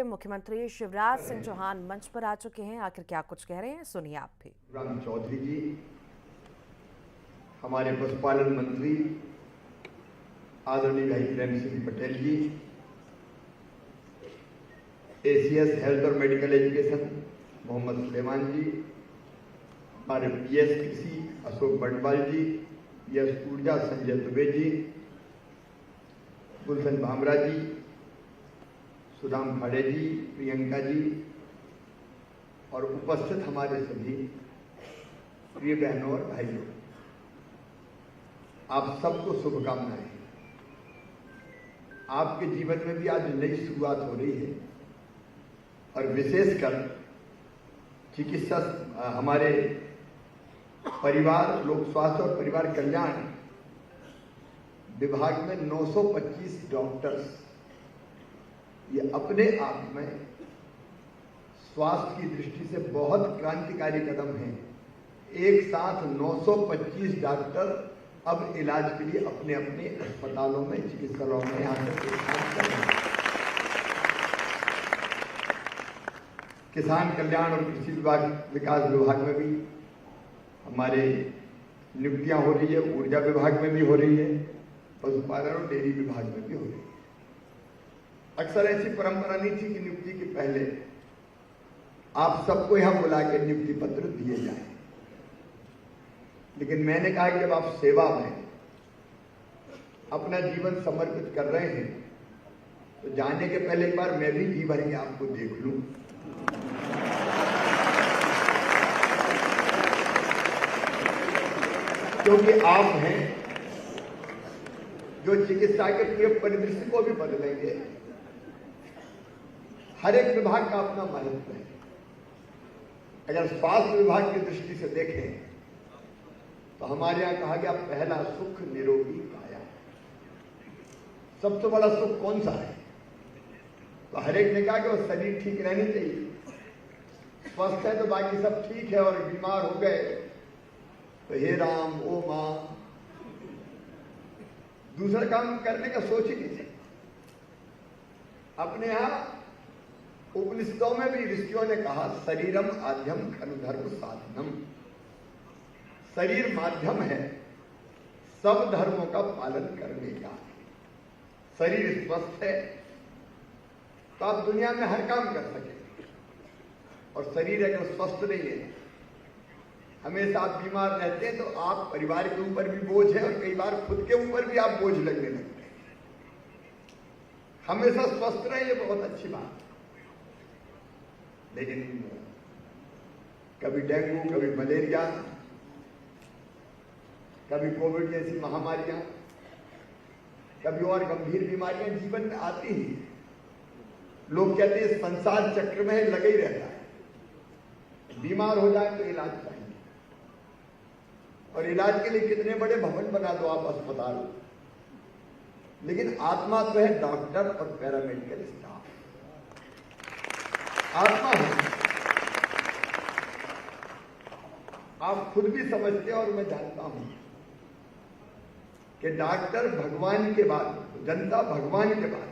मुख्यमंत्री शिवराज सिंह चौहान मंच पर आ चुके हैं। आखिर क्या कुछ कह रहे हैं, सुनिए आप भी। राम चौधरी जी, हमारे पशुपालन मंत्री आदरणीय भाई प्रेम सिंह पटेल जी, एसीएस हेल्थ और मेडिकल एजुकेशन मोहम्मद सुलेमान जी, हमारे पीएस कृषि अशोक बंडवाल जी, पीएस ऊर्जा संजय दुबे जी, गुलशन भामरा जी, सुदाम खाड़े जी, प्रियंका जी और उपस्थित हमारे सभी प्रिय बहनों और भाइयों, आप सबको शुभकामनाएं। आपके जीवन में भी आज नई शुरुआत हो रही है और विशेषकर चिकित्सा हमारे परिवार लोक स्वास्थ्य और परिवार कल्याण विभाग में 925 डॉक्टर्स, ये अपने आप में स्वास्थ्य की दृष्टि से बहुत क्रांतिकारी कदम है। एक साथ 925 डॉक्टर अब इलाज के लिए अपने अपने अस्पतालों में, चिकित्सालयों में यहाँ तक काम कर रहे हैं। किसान कल्याण और कृषि विकास विभाग में भी हमारे नियुक्तियां हो रही है, ऊर्जा विभाग में भी हो रही है, पशुपालन और डेयरी विभाग में भी हो रही है। अक्सर ऐसी परंपरा नहीं थी कि नियुक्ति के पहले आप सबको यहां बुला के नियुक्ति पत्र दिए जाए, लेकिन मैंने कहा कि जब आप सेवा में अपना जीवन समर्पित कर रहे हैं तो जाने के पहले एक बार मैं भी जी भर के आपको देख लूं। क्योंकि आप हैं जो चिकित्सा के पूरे परिदृश्य को भी बदलेंगे। हर एक विभाग का अपना महत्व है। अगर स्वास्थ्य विभाग की दृष्टि से देखें तो हमारे यहां कहा गया पहला सुख निरोगी काया। सबसे बड़ा सुख कौन सा है? तो हर एक ने कहा कि वो शरीर ठीक रहनी चाहिए। स्वस्थ है तो बाकी सब ठीक है, और बीमार हो गए तो हे राम ओ मां, दूसरा काम करने का सोच ही नहीं सकते। अपने यहां उपनिषदों में भी ऋषियों ने कहा शरीरम आद्यम खलु धर्म साधनम। शरीर माध्यम है सब धर्मों का पालन करने का। शरीर स्वस्थ है तो आप दुनिया में हर काम कर सकेंगे, और शरीर अगर स्वस्थ नहीं है, हमेशा आप बीमार रहते हैं, तो आप परिवार के ऊपर भी बोझ है और कई बार खुद के ऊपर भी आप बोझ लगने लगते हैं। हमेशा स्वस्थ रहे, ये बहुत अच्छी बात है। लेकिन कभी डेंगू, कभी मलेरिया, कभी कोविड जैसी महामारियां, कभी और गंभीर बीमारियां जीवन में आती ही। लोग कहते हैं संसार चक्र में लगे ही रहता है। बीमार हो जाए तो इलाज चाहिए, और इलाज के लिए कितने बड़े भवन बना दो आप अस्पताल, लेकिन आत्मा तो है डॉक्टर और पैरामेडिकल स्टाफ। आत्मा है। आप खुद भी समझते हैं और मैं जानता हूं कि डॉक्टर भगवान के बाद, जनता भगवान के बाद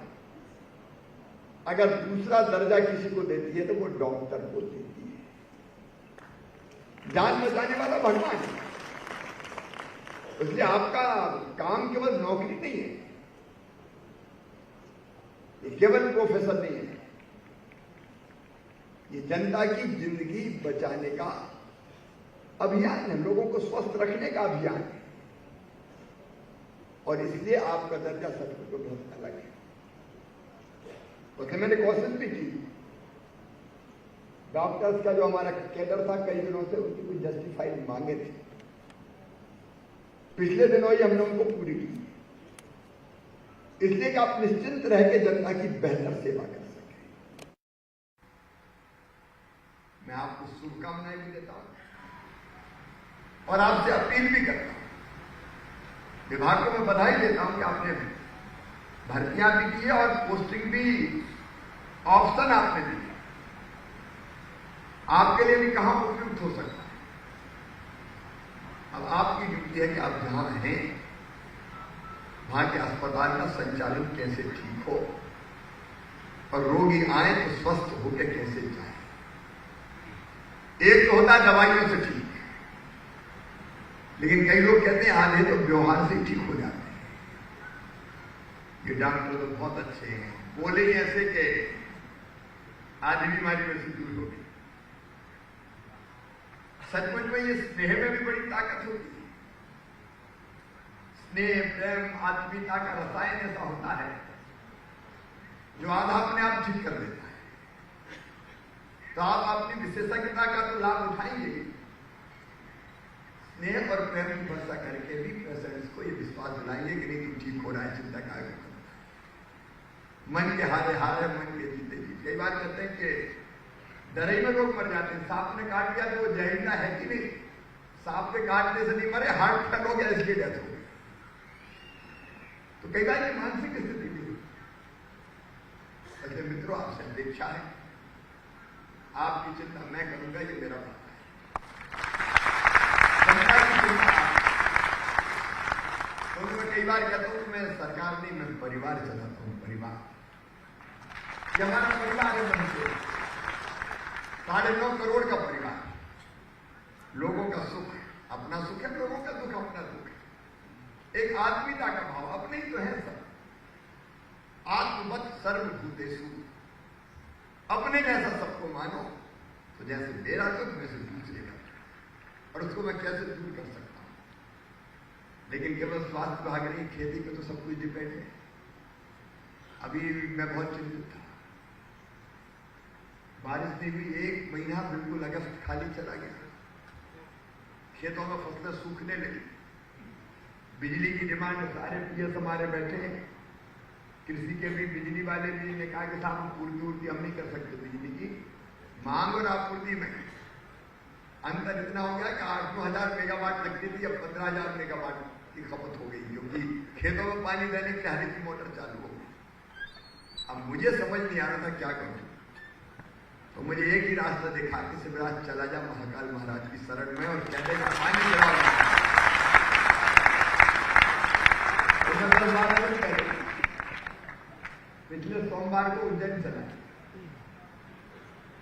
अगर दूसरा दर्जा किसी को देती है तो वो डॉक्टर को देती है। जान बचाने वाला भगवान है। इसलिए आपका काम केवल नौकरी नहीं है, ये केवल प्रोफेसर नहीं है, ये जनता की जिंदगी बचाने का अभियान है, लोगों को स्वस्थ रखने का अभियान है। और इसलिए आपका दर्जा सचमुच बहुत अलग है। उसने मैंने कोशिश भी की, डॉक्टर्स का जो हमारा कैडर था कई दिनों से, उनकी कुछ जस्टिफाइड मांगे थी। पिछले दिनों ही हमने उनको पूरी की, इसलिए कि आप निश्चिंत रह के जनता की बेहतर सेवा कर सकें। मैं आपको शुभकामनाएं भी देता हूं और आपसे अपील भी करता हूं। विभाग को मैं बधाई देता हूं कि आपने भर्तियां भी की है और पोस्टिंग भी, ऑप्शन आपने दी। आपके लिए भी कहां उपयुक्त हो सकता है। अब आपकी ड्यूटी है कि आप जहां हैं वहां के अस्पताल का संचालन कैसे ठीक हो, और रोगी आए तो स्वस्थ होकर कैसे जाए। एक तो होता है दवाइयों से ठीक, लेकिन कई लोग कहते हैं आधे तो व्यवहार से ठीक हो जाते हैं। ये डॉक्टर तो बहुत अच्छे हैं, बोले ही ऐसे कि आधी बीमारी में से दूर हो गई। सचमुच में ये स्नेह में भी बड़ी ताकत होती है। स्नेह, प्रेम, आत्मीयता का रसायन ऐसा होता है जो आधा अपने आप ठीक कर देता है। तो आप अपनी विशेषज्ञता का तो लाभ उठाएंगे। स्नेह और प्रेम की वर्षा करके भी पेशेंट्स को ये विश्वास दिलाएंगे कि नहीं, तुम ठीक हो रहा है, चिंता का मन के हारे हारे, मन के जीते जीते। कई बार कहते हैं कि डरे में लोग मर जाते हैं। सांप ने काट दिया तो वो जहरीला है कि नहीं? सांप के काटने से नहीं मरे, हार्ट फेल हो गया, इसकी डेथ हो गई। तो कई बार ये मानसिक स्थिति भी हुई। मित्रों, आपसे अपेक्षा है, आपकी चिंता मैं करूंगा, ये मेरा बात है। तो मैं कई बार कहता हूं कि मैं सरकार नहीं, मैं परिवार चलाता हूं। परिवार, ये हमारा परिवार है। 9.5 करोड़ का परिवार, लोगों का सुख अपना सुख है, लोगों का दुख अपना दुख है। एक आत्मीयता का भाव, अपने ही तो है सब। आत्मवत् सर्वभूतेषु, अपने जैसा सबको मानो। तो जैसे मेरा दुख वैसे दूसरे का, और उसको मैं कैसे दूर कर सकता हूं। लेकिन केवल स्वास्थ्य विभाग नहीं, खेती पे तो सब कुछ डिपेंड है। अभी मैं बहुत चिंतित था, बारिश नहीं हुई, 1 महीना बिल्कुल अगस्त खाली चला गया। खेतों में फसलें सूखने लगी। बिजली की डिमांड, सारे पीएस हमारे बैठे हैं, कृषि के भी, बिजली वाले भी ने कहा कि साहब हम पूर्ति हम नहीं कर सकते। बिजली की मांग और आपूर्ति में अंतर इतना हो गया कि 8-9 हजार मेगावाट लगती थी, अब 15,000 मेगावाट की खपत हो गई, क्योंकि खेतों में पानी देने के लिए हर की मोटर चालू हो गई। अब मुझे समझ नहीं आ रहा था क्या करूं, तो मुझे एक ही रास्ता देखा कि शिवराज चला जा महाकाल महाराज की शरण में और कहते हैं पानी चलाओ। पिछले सोमवार को उज्जैन चला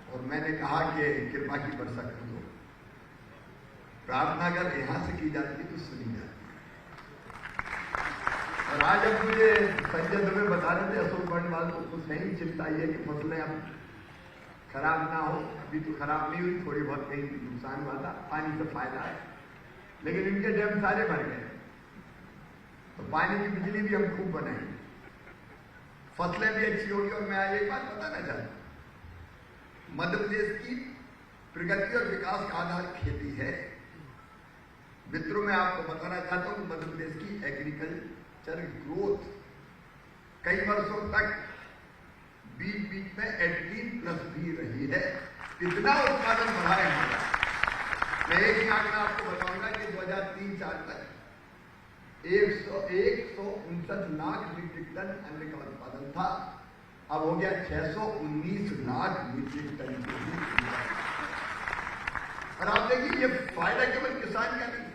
और मैंने कहा कि कृपा की वर्षा कर दो। प्रार्थना अगर यहां से की जाती तो सुनी जाती। और आज अब मुझे संजय दुबे बता रहे थे, अशोक बर्णवाल को कुछ नहीं चिंता ये कि फसलें अब खराब ना हो। अभी तो खराब नहीं हुई, थोड़ी बहुत कहीं नुकसान हुआ था, पानी से फायदा है, लेकिन इनके डैम सारे भर गए। तो पानी की बिजली भी हम खूब बनाएंगे, फसलें भी अच्छी होगी। और मैं आज एक बात बताना चाहता हूं, मध्य प्रदेश की प्रगति और विकास का आधार खेती है। मित्रों, मैं आपको बताना चाहता हूं मध्य प्रदेश की एग्रीकल्चर ग्रोथ कई वर्षों तक बीच में 18+ भी रही है। इतना उत्पादन बढ़ा है हमारा। मैं एक ही आंकड़ा आपको बताऊंगा कि 2003-04 तक 159 लाख मीट्रिक टन अन्न का उत्पादन था, अब हो गया 619 लाख मीट्रिक टन। और आप देखिए, ये फायदा केवल किसान का नहीं।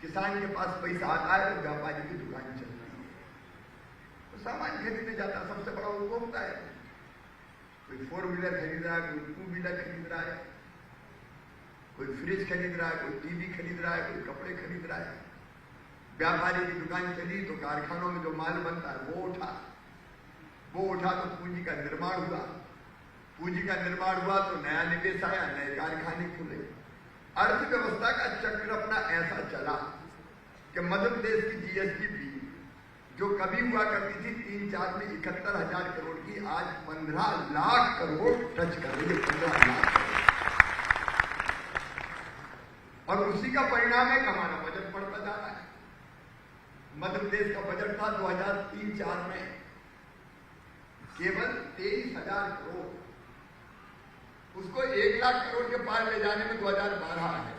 किसान के पास पैसा आता है तो व्यापारी की दुकान चलती है, तो सामान खरीदने जाता है। सबसे बड़ा उपभोक्ता है, कोई 4 व्हीलर खरीद रहा है, कोई 2 व्हीलर खरीद रहा है, कोई फ्रिज खरीद रहा है, कोई टीवी खरीद रहा है, कोई कपड़े खरीद रहा है। व्यापारी की दुकान चली तो कारखानों में जो माल बनता है वो उठा तो पूंजी का निर्माण हुआ। पूंजी का निर्माण हुआ तो नया निवेश आया, नए कारखाने खुले। अर्थव्यवस्था का चक्र अपना ऐसा चला कि मध्य प्रदेश की जीएसटी जो कभी हुआ करती थी 3-4 में 71,000 करोड़ की, आज 15 लाख करोड़ टच कर रही है। 15 लाख करोड़। और उसी का परिणाम है कि हमारा बजट बढ़ता जा रहा है। मध्य प्रदेश का बजट था 2003-04 में केवल 23,000 करोड़, उसको 1 लाख करोड़ के पार ले जाने में 2012 है।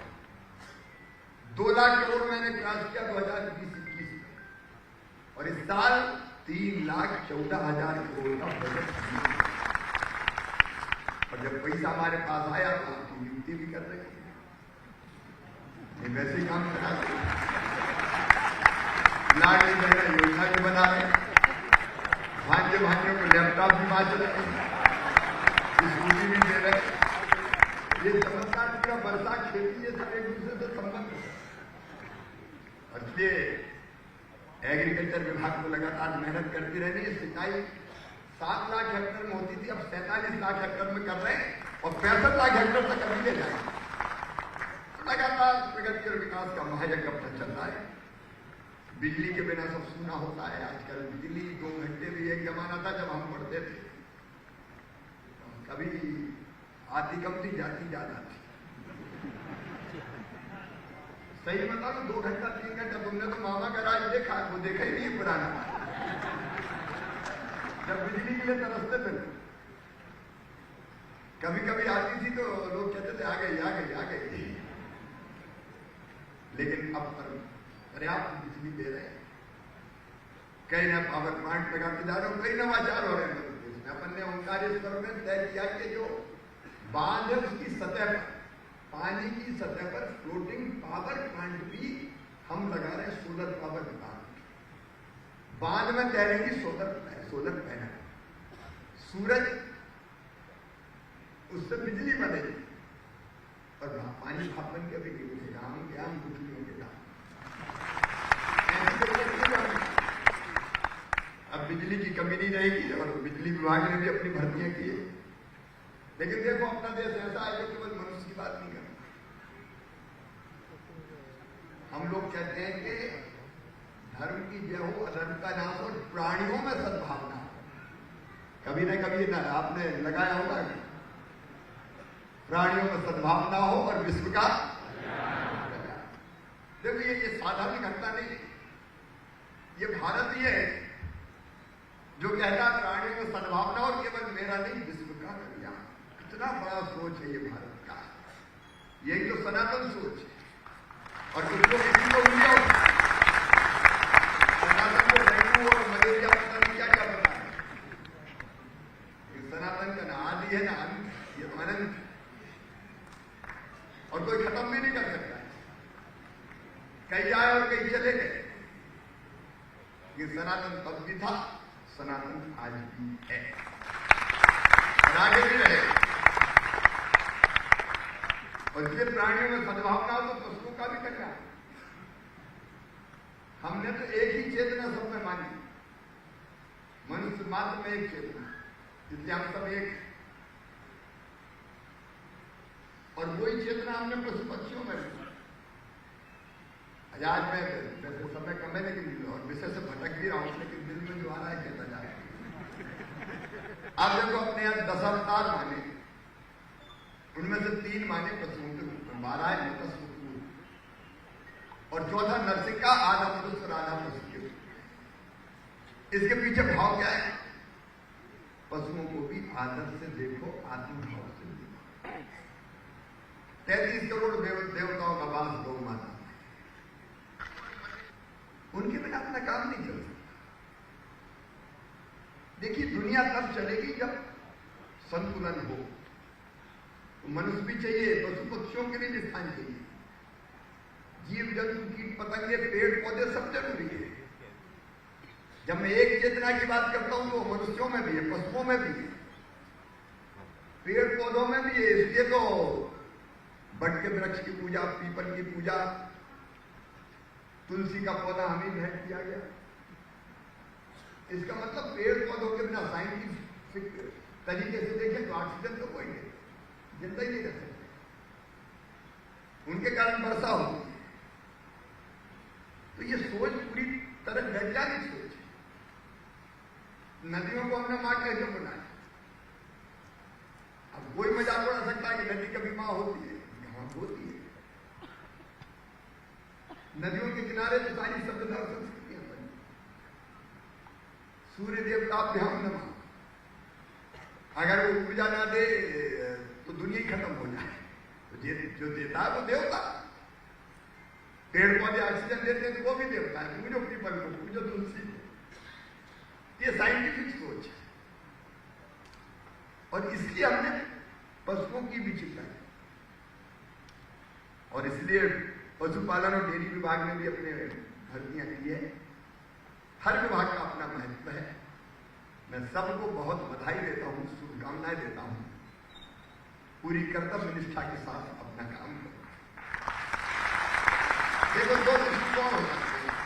2 लाख करोड़ मैंने क्रॉस किया 2020-21 में, और इस साल 3,14,000 करोड़ का बजट। और जब पैसा हमारे पास आया तो आपकी नियुक्ति भी कर रहे हैं, वैसे ही काम करा रहे हैं, लाडली बहना योजना भी बना रहे हैं, भांजे भाइयों को लैपटॉप भी मार चलाए, स्कूटी भी दे रहे। ये चमत्कार पूरा वर्षा खेती ये सब एक दूसरे से संबंध है। और इसलिए एग्रीकल्चर विभाग को लगातार मेहनत करती रहनी है। सिंचाई 7 लाख हेक्टेयर में होती थी, अब 47 लाख हेक्टेयर में कर रहे हैं और 65 लाख हेक्टेयर तक अभी ले जाएंगे। लगातार प्रगति और विकास का महायज्ञ अपना चल रहा है। बिजली के बिना सब सूना होता है आजकल। बिजली 2 घंटे भी एक जमाना था जब हम पढ़ते थे, कभी आती कम थी जाती ज्यादा थी। सही बता दो 2 घंटा 3 घंटा तुमने तो मामा का राज देखा, वो देखा ही नहीं पुराना। जब बिजली के लिए तरसते थे, कभी कभी आती थी तो लोग कहते थे आ गई आ गई आ गई। लेकिन अब पर्याप्त बिजली दे रहे हैं। कई ना पावर प्लांट लगाते जा रहे हो, कई नवाचार हो रहे हैं मध्य प्रदेश में। अपन ने ओंकारेश्वर में तय किया कि जो बांध है उसकी सतह पर, पानी की सतह पर फ्लोटिंग पावर प्लांट भी हम लगा रहे हैं। सोलर पावर प्लांट बांध में तैरेंगी सोलर पैनल, सूरज उससे बिजली बनेगी और पानी भाप बन के भी गिरेगा। हम क्या हम गुठलियों के दाम। अब बिजली की कमी नहीं रहेगी और बिजली विभाग ने भी अपनी भर्तियां की है। लेकिन देखो अपना देश ऐसा है जो केवल मनुष्य की बात नहीं करता। हम लोग कहते हैं कि धर्म की जय हो, अधर्म का नाश हो, प्राणियों में सद्भावना हो। कभी ना कभी ना आपने लगाया होगा, प्राणियों में सद्भावना हो और विश्व का। देखो ये साधारण घटना नहीं, ये भारतीय है जो कहता है प्राणियों में सद्भावना और केवल मेरा नहीं विश्व का कल्याण। कितना बड़ा सोच है ये भारत का। यही तो सनातन सोच है। और कुछ लोग इसी को उल्टा सनातन को डेंगू और मलेरिया पता नहीं क्या क्या बता है। सनातन का ना आदि है ना अंत, ये तो अनंत और कोई खत्म भी नहीं कर सकता। कई आए और कई चले गए। ये सनातन तब भी था, सनातन आज भी है और आगे भी रहेगा। और इसलिए प्राणियों में सद्भावना हो तो पशुओं का भी कल्याण। हमने तो एक ही चेतना सब में मानी, मनुष्य मात्र में एक चेतना, इसलिए हम सब एक। और वही चेतना हमने पशु पक्षियों में भी। आज मैं वैसे समय कम है लेकिन और विषय से भटक भी रहा हूं, लेकिन दिल में जो आ रहा है कहता जा रहा है। आप देखो अपने यहाँ 10 अवतार माने, उनमें से 3 माने पशुओं के रूप में, 12 है मत्स्य और चौथा नरसिंह का आधा मनुष्य और आधा पशु के रूप। इसके पीछे भाव क्या है? पशुओं को भी आदर से देखो, आत्मभाव से देखो। 33 करोड़ देवताओं का वास गौ माता, उनके बिना अपना काम नहीं चल सकता। देखिए दुनिया तब चलेगी जब संतुलन हो। तो मनुष्य भी चाहिए, पशु पक्षियों के लिए भी स्थान चाहिए, जीव जंतु कीट पतंगे पेड़ पौधे सब जरूरी है। जब मैं एक चेतना की बात करता हूं तो मनुष्यों में भी है, पशुओं में भी है, पेड़ पौधों में भी है। इसलिए तो बट के वृक्ष की पूजा, पीपल की पूजा, तुलसी का पौधा हमें भेंट किया गया। इसका मतलब पेड़ पौधों के बिना साइंटिफिक तरीके से देखें तो ऑक्सीजन तो कोई नहीं, जिंदा ही नहीं रह सकते। उनके कारण वर्षा होती है। तो ये सोच पूरी तरह वैज्ञानिक सोच है। नदियों को हमने मां कैसे बनाया? अब कोई मजाक उड़ा सकता है कि नदी कभी मां होती है, यहां होती है। नदियों के किनारे तो सारी सभ्यता और संस्कृतियां बनी। सूर्य देवताभ्याम नमः, अगर वो ऊर्जा ना दे तो दुनिया ही खत्म हो जाए। तो जो देता है वो देवता। पेड़ पौधे ऑक्सीजन देते हैं तो वो भी देवता है। पूजो पीपल को, पूजो तुलसी को। ये साइंटिफिक सोच है। और इसलिए हमने पशुओं की भी चिंता की। और इसलिए पशुपालन और डेयरी विभाग ने भी अपने भर्तियां की है। हर विभाग का अपना महत्व है। मैं सबको बहुत बधाई देता हूं, शुभकामनाएं देता हूं। पूरी कर्तव्य निष्ठा के साथ अपना काम करो। देखो दो दृष्टिकोण हो सकते हैं।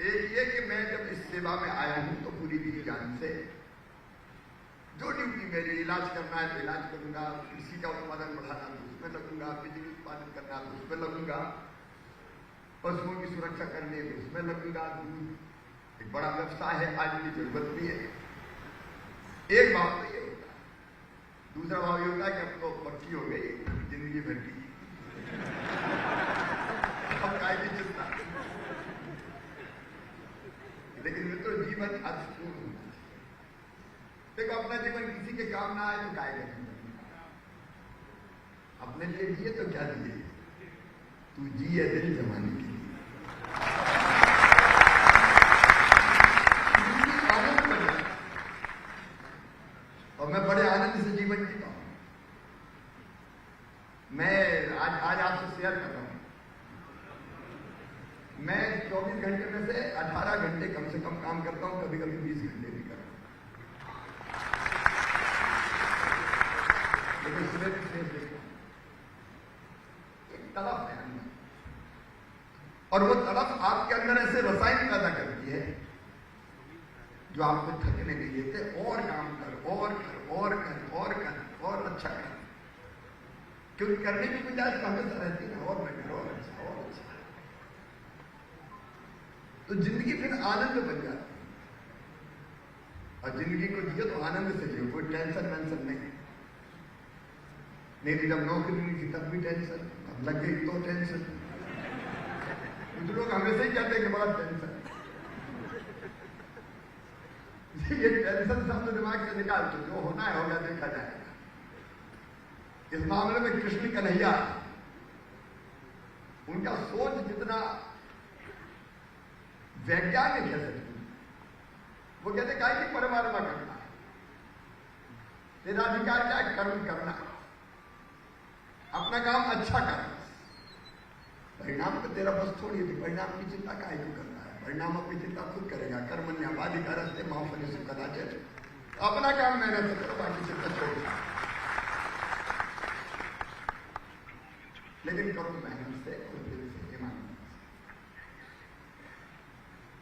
एक ये कि मैं जब इस सेवा में आया हूं तो पूरी दिल जान से जो ड्यूटी मेरी इलाज करना है तो इलाज करूंगा, कृषि का उत्पादन बढ़ाना तो उसमें लगूंगा, बिजली उत्पादन करना तो उसमें लगूंगा, पशुओं की सुरक्षा करनी है तो उसमें लगूंगा। एक बड़ा व्यवसाय है, आज की जरूरत भी है। एक भाव तो ये होता है। दूसरा भाव ये होता है कि अब तो पक्की हो गई जिंदगी भर की, अब काय की चिंता। लेकिन मित्रों, जीवन अर्थपूर्ण होना चाहिए। देखो, अपना जीवन किसी के काम ना आए तो काय करेंगे? अपने लिए जिए तो क्या जिए, तू जिए दिल जमाने के लिए। और मैं बड़े आनंद से जीवन जीता हूं। मैं आज आपसे शेयर कर रहा हूं, मैं 24 घंटे में से 18 घंटे कम से कम काम करता हूं, कभी कभी 20 घंटे भी करता हूं। लेकिन सुबह भी शेयर देखता हूं, एक तड़प है अंदर, और वो तड़प आपके अंदर ऐसे रसायन पैदा करती है जो आपको थकने नहीं देते। और काम कर, और कर, और कर, और कर, और अच्छा कर, क्योंकि करने की गुंजाइश हमेशा रहती है, और मैं करो, और अच्छा, और अच्छा। तो जिंदगी फिर आनंद बन जाती है। और जिंदगी को जियो तो आनंद से जियो, कोई टेंशन वेंशन नहीं। नहीं, जब नौकरी नहीं थी तब भी टेंशन, अब लग गई तो टेंशन। कुछ लोग हमेशा ही कहते हैं कि बड़ा टेंशन। ये टेंशन शब्द दिमाग से निकाल दो, जो होना है होगा, देखा जाएगा। इस मामले में कृष्ण कन्हैया, उनका सोच जितना वैज्ञानिक है सच, वो कहते काय की परमात्मा करना है, तेरा अधिकार क्या है? कर्म करना, अपना काम अच्छा करना। परिणाम तो तेरा बस थोड़ी है, परिणाम की चिंता काय को करना है? परिणाम अपनी चिंता खुद करेगा। कर्मण्येवाधिकारस्ते मा फलेषु कदाचन। अपना काम मेहनत से करो, बाकी चिंता छोड़ दो, लेकिन करो मेहनत से और दिल से, ईमानदारी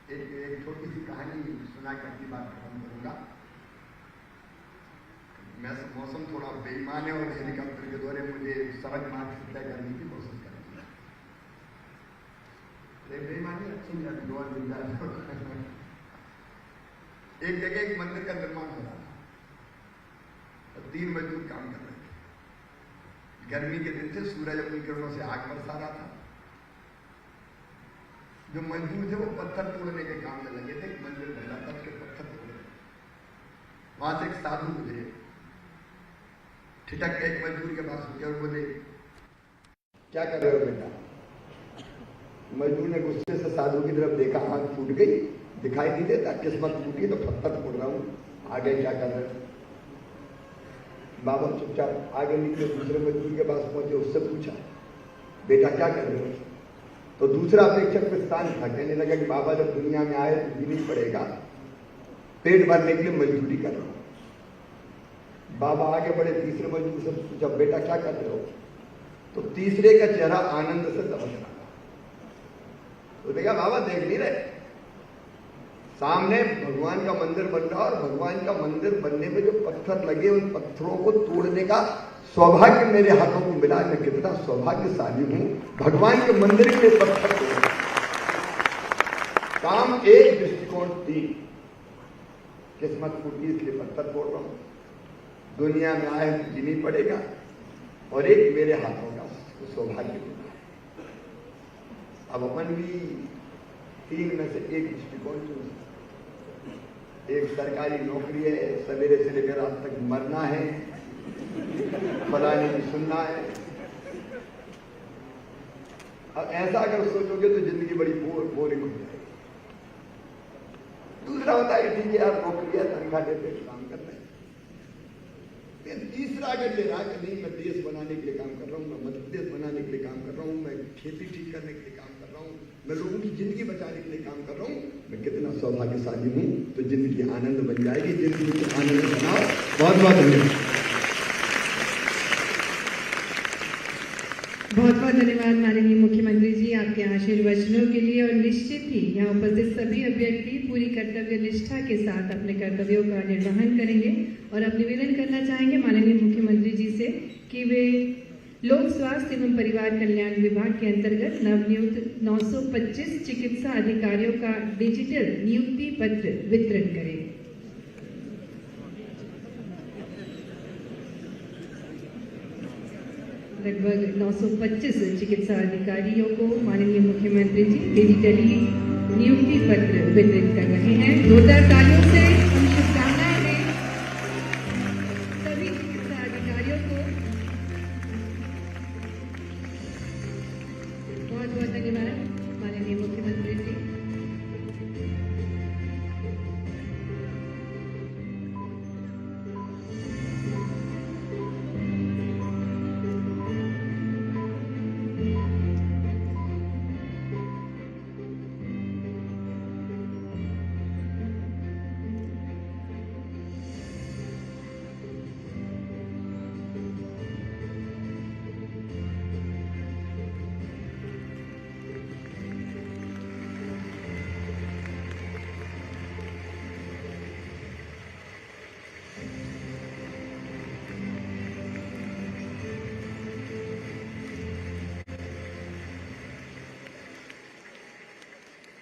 से। एक छोटी सी कहानी सुना के अपनी बात खत्म करूंगा। मैं मौसम थोड़ा बेईमान है और हेलीकॉप्टर के द्वारा मुझे सड़क मार्ग से तय करने की कोशिश करती है। बेईमानी अच्छी नहीं आती, और एक जगह एक मंदिर का निर्माण हो रहा था और 3 मजदूर काम कर रहे थे। गर्मी के दिन थे, सूरज अपनी किरणों से आग बरसा रहा था। जो मजदूर थे वो पत्थर तोड़ने के काम में लगे थे। मंदिर बन रहा था, उसके पत्थर तोड़ रहे। वहां से एक साधु गुजरे, ठिठक के एक मजदूर के पास रुके और बोले, क्या कर रहे हो बेटा? मजदूर ने गुस्से से साधु की तरफ देखा, आंख फूट गई, दिखाई नहीं देता, किस्मत फूटी तो पत्थर तोड़ रहा हूं, आगे क्या कर रहे हो? बाबा चुपचाप आगे निकले, दूसरे मजदूर के पास पहुंचे, उससे पूछा, बेटा क्या कर रहे हो? तो दूसरा अपेक्षक स्थान था, कहने लगा कि बाबा जब दुनिया में आए तो जीना ही पड़ेगा, पेट भरने के लिए मजदूरी कर रहा हूं। बाबा आगे बढ़े, तीसरे मजदूर से पूछा, बेटा क्या कर रहे हो? तो तीसरे का चेहरा आनंद से दबक रहा। तो देखा, बाबा देख नहीं रहे, सामने भगवान का मंदिर बन रहा और भगवान का मंदिर बनने में जो पत्थर लगे, उन पत्थरों को तोड़ने का सौभाग्य मेरे हाथों को मिला। मैं कितना सौभाग्यशाली हूं, भगवान के मंदिर के पत्थर तोड़। काम एक, दृष्टिकोण 3। किस्मत फूटी इसलिए पत्थर तोड़ रहा हूं, दुनिया में आए तो जीना ही पड़ेगा, और एक मेरे हाथों का सौभाग्य मिला। अब अपन भी 3 में से एक दृष्टिकोण चुन। एक सरकारी नौकरी है, सवेरे से लेकर रात तक मरना है, फलाने की सुनना है। अब ऐसा अगर सोचोगे तो जिंदगी बड़ी बोरिंग हो जाएगी। दूसरा होता है कि ठीक है यार, नौकरी है, तनख्वाह देते काम कर रहे हैं। तीसरा अगर ले रहा कि नहीं, मैं देश बनाने के लिए काम कर रहा हूं, मैं मध्य प्रदेश बनाने के लिए काम कर रहा हूं, मैं खेती ठीक करने के लिए काम कर रहा हूं, रहा हूँ, मैं लोगों की जिंदगी बचाने के लिए काम कर रहा हूँ, मैं कितना सौभाग्यशाली हूँ। तो जिंदगी आनंद बन जाएगी, जिंदगी को आनंद बनाओ। बहुत बहुत धन्यवाद। बहुत बहुत धन्यवाद माननीय मुख्यमंत्री जी आपके आशीर्वचनों के लिए। और निश्चित ही यहाँ उपस्थित सभी अभ्यर्थी पूरी कर्तव्य निष्ठा के साथ अपने कर्तव्यों का निर्वहन करेंगे। और अब निवेदन करना चाहेंगे माननीय मुख्यमंत्री जी से कि वे लोक स्वास्थ्य एवं परिवार कल्याण विभाग के अंतर्गत नवनियुक्त 925 चिकित्सा अधिकारियों का डिजिटल नियुक्ति पत्र वितरण करें। लगभग 925 चिकित्सा अधिकारियों को माननीय मुख्यमंत्री जी डिजिटली नियुक्ति पत्र वितरित कर रहे हैं। जोरदार तालियों से हम शुभकामनाएं दें सभी चिकित्सा अधिकारियों को। बहुत बहुत धन्यवाद माननीय मुख्यमंत्री जी।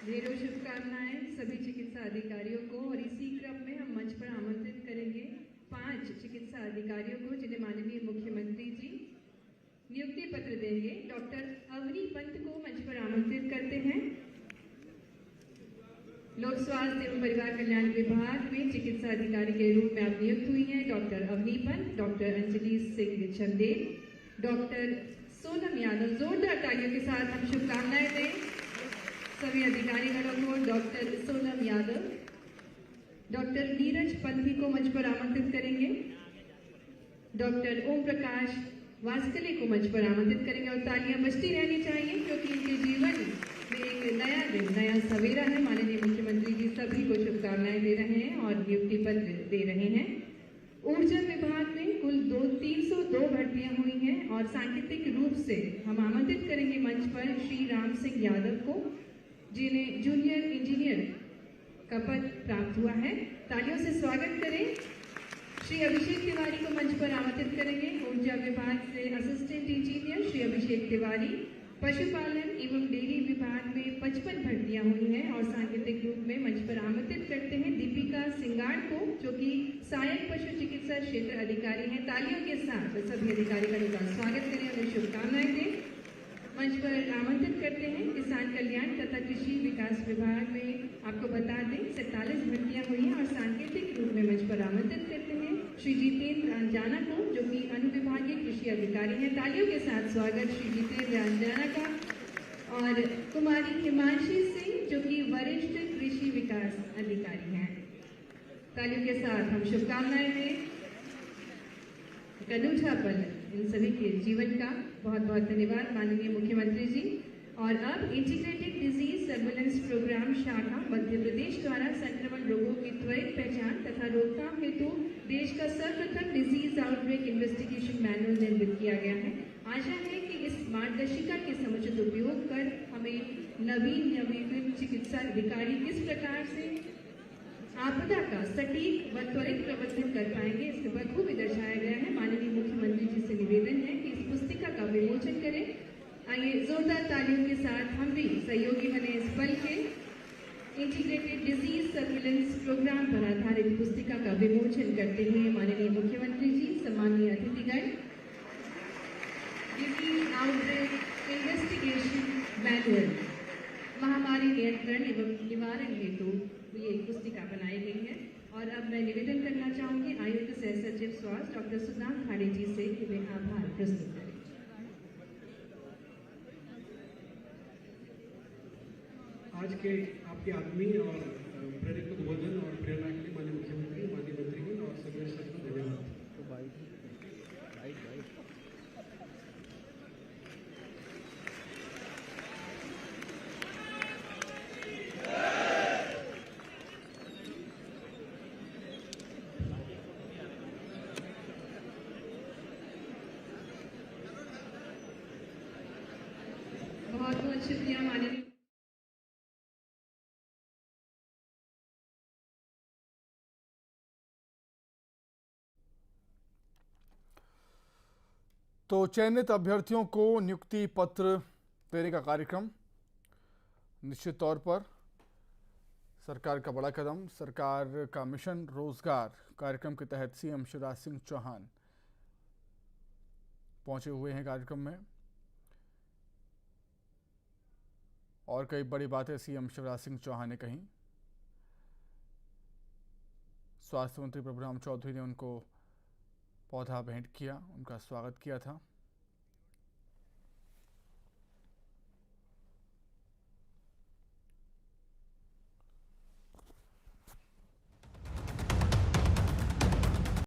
ढेरों शुभकामनाएं सभी चिकित्सा अधिकारियों को। और इसी क्रम में हम मंच पर आमंत्रित करेंगे 5 चिकित्सा अधिकारियों को जिन्हें माननीय मुख्यमंत्री जी नियुक्ति पत्र देंगे। डॉक्टर अवनी पंत को मंच पर आमंत्रित करते हैं। लोक स्वास्थ्य एवं परिवार कल्याण विभाग में चिकित्सा अधिकारी के रूप में आप नियुक्त हुई हैं। Doctor Avani Pant, doctor Anjali Singh Chandel, doctor Sonam Yadav. जोरदार तालियों के साथ हम शुभकामनाएं दें सभी अधिकारीगणों को। डॉक्टर सोनम यादव, डॉक्टर नीरज पंथी को मंच पर आमंत्रित करेंगे। डॉक्टर ओम प्रकाश वास्कले को मंच पर आमंत्रित करेंगे। और तालियां बजती रहनी चाहिए क्योंकि इनके जीवन में एक नया दिन, नया सवेरा है। माननीय मुख्यमंत्री जी सभी को शुभकामनाएं दे रहे हैं और नियुक्ति पत्र दे रहे हैं। ऊर्जा विभाग में कुल 302 भर्तियां हुई हैं। और सांकेतिक रूप से हम आमंत्रित करेंगे मंच पर श्री राम सिंह यादव को, जिन्हें जूनियर इंजीनियर का पद प्राप्त हुआ है। तालियों से स्वागत करें। श्री अभिषेक तिवारी को मंच पर आमंत्रित करेंगे। ऊर्जा विभाग से असिस्टेंट इंजीनियर श्री अभिषेक तिवारी। पशुपालन एवं डेयरी विभाग में 55 भर्तियां हुई हैं। और सांकेतिक रूप में मंच पर आमंत्रित करते हैं दीपिका सिंगाड़ को, जो कि सहायक पशु चिकित्सा क्षेत्र अधिकारी हैं। तालियों के साथ सभी अधिकारीगणों का स्वागत करें, उन्हें शुभकामनाएं दें। मंच पर आमंत्रित करते हैं किसान कल्याण तथा कृषि विकास विभाग में आपको बता दें 47 भर्तियां हुई हैं। और सांकेतिक रूप में मंच पर आमंत्रित करते हैं श्री जितेंद्र अंजाना को, जो कि अनुविभागीय कृषि अधिकारी हैं। तालियों के साथ स्वागत श्री जितेंद्र अंजाना का। और कुमारी हिमांशी सिंह, जो कि वरिष्ठ कृषि विकास अधिकारी हैं। तालियों के साथ हम शुभकामनाएं दें। अनूठापन इन सभी के जीवन का बहुत बहुत धन्यवाद माननीय मुख्यमंत्री जी। और अब इंटीग्रेटेड डिजीज सर्वेलेंस प्रोग्राम शाखा मध्य प्रदेश द्वारा संक्रमण रोगों की त्वरित पहचान तथा रोकथाम हेतु देश का सर्वप्रथम डिजीज आउटब्रेक इन्वेस्टिगेशन मैनुअल निर्मित किया गया है। आशा है कि इस मार्गदर्शिका के समुचित उपयोग कर हमें नवीन चिकित्सा अधिकारी किस प्रकार से आपदा का सटीक व त्वरित प्रबंधन कर पाएंगे, इसके बखूबी दर्शाया गया है। माननीय मुख्यमंत्री जी से निवेदन है कि इस पुस्तिका का विमोचन करें। आइए जोरदार तालियों के साथ हम भी सहयोगी बने इस पल के। इंटीग्रेटेड डिजीज सर्विलेंस प्रोग्राम पर आधारित पुस्तिका का विमोचन करते हुए माननीय मुख्यमंत्री जी, सम्मानीय अतिथिगण, डिजीज आउटब्रेक इन्वेस्टिगेशन मैनुअल महामारी नियंत्रण एवं निवारण हेतु ये पुस्तिका बनाई गई है। और अब मैं निवेदन करना चाहूंगी आयुक्त सह सचिव स्वास्थ्य डॉक्टर सुदाम खाड़े जी से कि वे आभार प्रस्तुत करें। आज के आपके आत्मीय और प्रेरक उद्बोधन और प्रेरणा के लिए माननीय मुख्यमंत्री, माननीय मंत्रीगण और सभी दर्शकों को धन्यवाद। बहुत बहुत शुक्रिया माननीय। तो चयनित अभ्यर्थियों को नियुक्ति पत्र देने का कार्यक्रम निश्चित तौर पर सरकार का बड़ा कदम। सरकार का मिशन रोजगार कार्यक्रम के तहत सीएम शिवराज सिंह चौहान पहुंचे हुए हैं कार्यक्रम में और कई बड़ी बातें सीएम शिवराज सिंह चौहान ने कही। स्वास्थ्य मंत्री प्रभुराम चौधरी ने उनको पौधा भेंट किया, उनका स्वागत किया था।